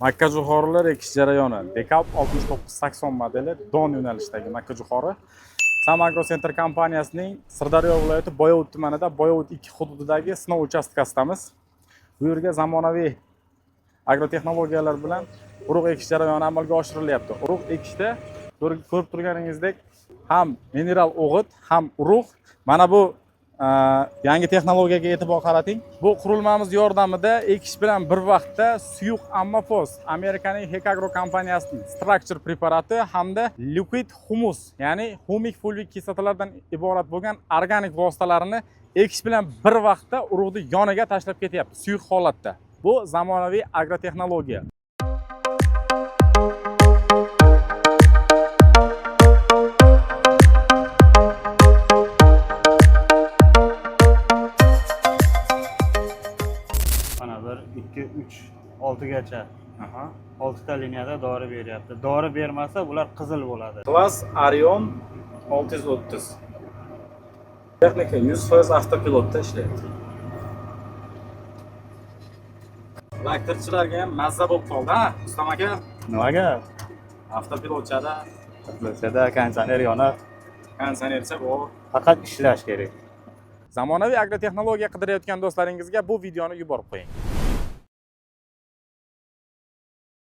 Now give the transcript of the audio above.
Makka jo'xorilar ekish jarayoni. Dekab 6980 modeli Don yo'nalishidagi makka jo'xori. Sam Agro Center kompaniyasining Sirdaryo viloyati Boyovut tumanida Boyovut 2 hududidagi sinov uchastkasidamiz. Bu yerga zamonaviy agrotexnologiyalar bilan urug' ekish jarayoni amalga oshirilyapti. Urug' ekishda ko'rib turganingizdek ham mineral o'g'it, ham urug'. Mana bu yangi texnologiyaga e'tibor qarating. Bu qurilmamiz yordamida ekish bilan bir vaqtda suyuq ammofos Amerikaning Hekagro kompaniyasining Structure preparati hamda liquid humus, ya'ni humik fulvik kislotalardan iborat bo'lgan organik vositalarini ekish bilan bir vaqtda urug'ni yoniga tashlab ketyapti, suyuq holatda. Bu zamonaviy agrotexnologiya. Mana 1, 2, 3, 6gacha. 6 ta liniyada dori beryapti. Dori bermasa bular qizil bo'ladi. Class Arion 630. Texnika 100% avtopilotda ishlayapti. Traktorchilarga ham mazza bo'lib qoldi, ha, Ustam aka. Nimaga? Avtopilotchada Bizda konditsioner yonib, konditsionercha bor. faqat ishlash kerak. Zamonaviy agrotexnologiya qidirayotgan do'stlaringizga bu videoni yuborib qo'ying.